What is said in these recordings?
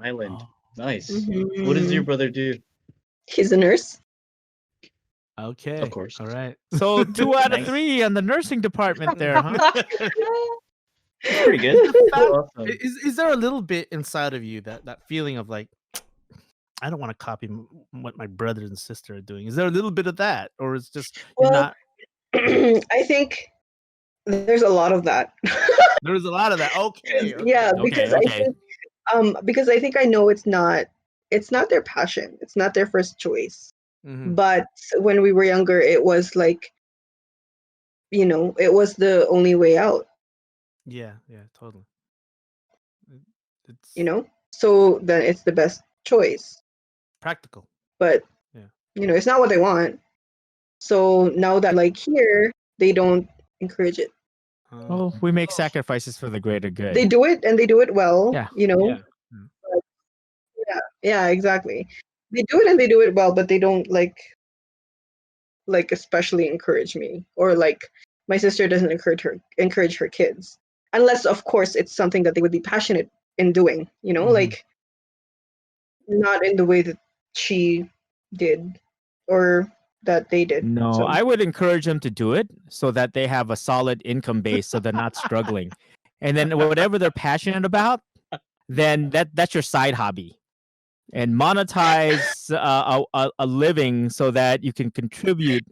Island. Oh, Nice. What does your Mhm. brother do? He's a nurse. Of okay. course. All right. So 2 out of Nice. 3 on the nursing department there, huh? It's pretty Is good. the fact Awesome. is there a little bit inside of you that feeling of like I don't want to copy what my brother and sister are doing? Is there a little bit of that, or is just you're Well, not? I think there's a lot of that. There's a lot of that. Okay. Yeah, Okay. because Okay. I Okay. think because I think I know it's not their passion. It's not their first choice. Hmm. But when we were younger, it was like, it was the only way out, Yeah. Yeah. Totally. It- It's you know? So then it's the best choice. practical. But, Yeah. it's not what they want. So now that like here, they don't encourage it. Oh. Oh, Oh. we make sacrifices for the greater good. They do it and they do it well, Yeah. Yeah. Mm. Yeah, exactly. They do it and they do it well, but they don't like especially encourage me, or like my sister doesn't encourage her kids, unless of course it's something that they would be passionate in doing, Mhm. like not in the way that she did or that they did. No, So I would encourage them to do it so that they have a solid income base so they're not struggling. And then whatever they're passionate about, then that's your side hobby. And monetize a living so that you can contribute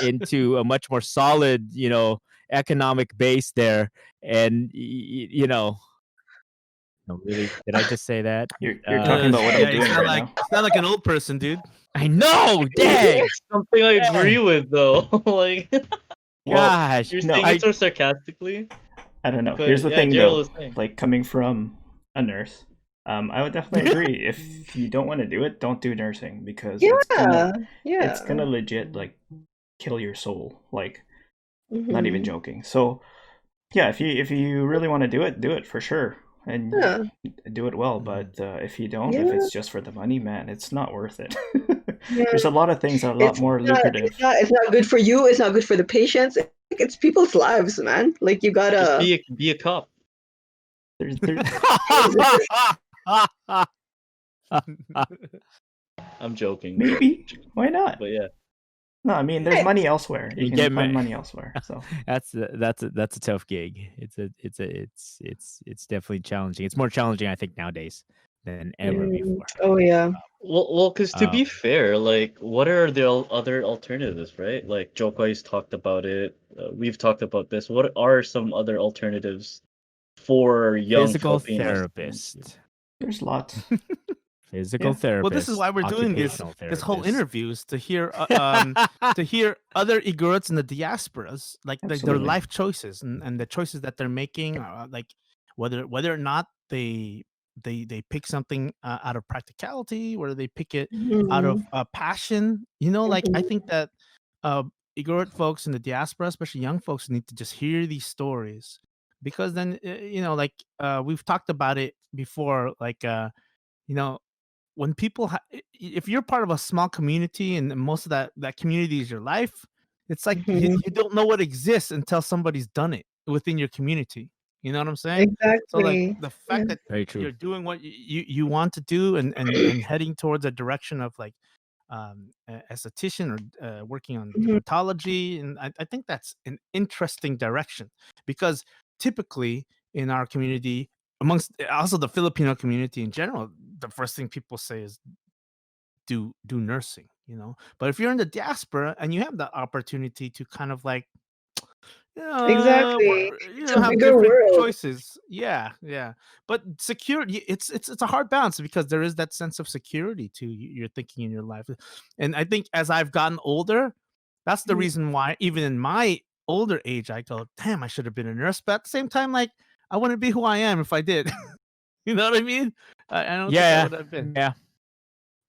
into a much more solid, economic base there. And no, really, did I just say that? You're talking about what I'm Yeah, you doing sound right like now. you sound like an old person, dude. I know, dang, something I agree Dang. with though. Like, Well, gosh, you're no, saying it so sarcastically, I don't know. but Here's the yeah, thing, Gerald though. was saying. Like coming from a nurse, I would definitely agree. If you don't want to do it, don't do nursing because it's gonna legit like kill your soul. Like, not even Mhm. joking. So yeah, if you really want to do it for sure, and Yeah. do it well. But if you don't, if Yeah. it's just for the money, man, it's not worth it. Yeah. There's a lot of things that are a lot It's more not, lucrative. it's not good for you. It's not good for the patients. It's people's lives, man. Like you Just gotta. be a cop. There's I'm joking. maybe why not? But yeah. No, I mean there's money elsewhere. You You can get find ma- money elsewhere. So that's a tough gig. It's definitely challenging. It's more challenging, I think, nowadays than ever before. Oh yeah. Well, because to be fair, like, what are the other alternatives, right? Like, Jokai's talked about it. We've talked about this. What are some other alternatives for young Physical Filipinos? there's lots. Physical Yeah. therapist. Well, this is why we're doing this whole interviews to hear other Igorots in the diasporas, like their Absolutely. life choices and the choices that they're making, like whether or not they pick something out of practicality, whether they pick it out of passion. Like I think that Igorot folks in the diaspora, especially young folks, need to just hear these stories because then like we've talked about it before, like when people if you're part of a small community and most of that community is your life, it's like you don't know what exists until somebody's done it within your community. You know what I'm saying? So like Exactly. the fact that Very true. you're doing what you want to do and heading towards a direction of like esthetician or working on dermatology, and I think that's an interesting direction because typically in our community, amongst also the Filipino community in general, the first thing people say is do nursing, But if you're in the diaspora and you have the opportunity to kind of like Exactly. It's a have bigger different world. choices. Yeah. But security, it's a hard balance because there is that sense of security to your thinking in your life. And I think as I've gotten older, that's the reason why even in my older age, I go, damn, I should have been a nurse. But at the same time, like I wouldn't be who I am if I did. You know what I mean? I don't think I would have been.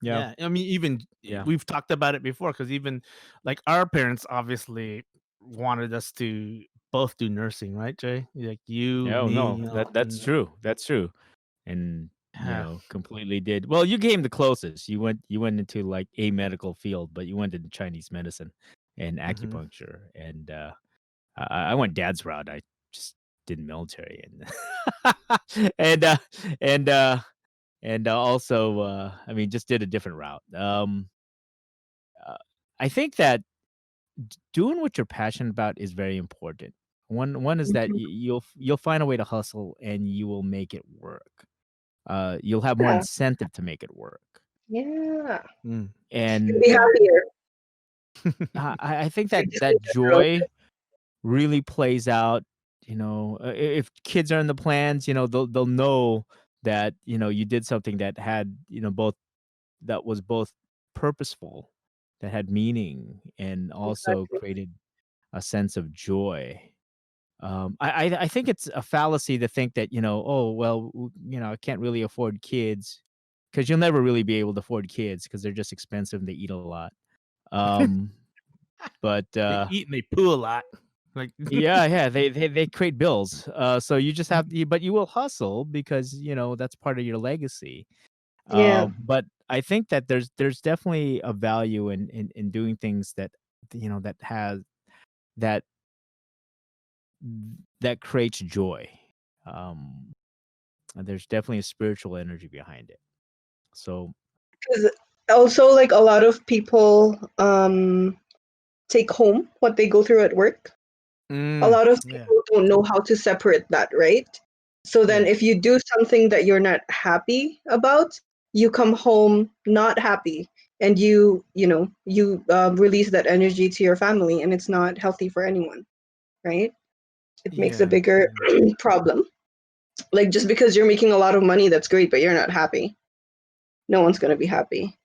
Yeah. I mean, even we've talked about it before because even like our parents obviously wanted us to both do nursing, right, Jay? Like you, me. No, that's true. That's true. And completely did. Well, you came the closest. You went into like a medical field, but you went into Chinese medicine and acupuncture. And I went dad's route. I just did military and and also I mean just did a different route. I think that doing what you're passionate about is very important. One is that Mhm. you'll find a way to hustle and you will make it work. You'll have more Yeah. incentive to make it work. Yeah. Mm. You'll And be happier. I think You that just that need to grow. joy really plays out. If kids are in the plans, they'll know that you did something that had both that was both purposeful, that had meaning, and also Exactly. created a sense of joy. I think it's a fallacy to think that oh well I can't really afford kids because you'll never really be able to afford kids because they're just expensive and they eat a lot. Um, but They eat and they poo a lot. Like yeah, they create bills. So you just have to, but you will hustle because that's part of your legacy. Yeah. But I think that there's definitely a value in doing things that that has that that creates joy. Um, and there's definitely a spiritual energy behind it. So Because also, like, a lot of people take home what they go through at work. A lot of yeah. people don't know how to separate that, right? So then, Yeah. if you do something that you're not happy about, you come home not happy, and you release that energy to your family, and it's not healthy for anyone, right? It makes a Yeah. bigger problem. Like, just because you're making a lot of money, that's great, but you're not happy. No one's gonna be happy.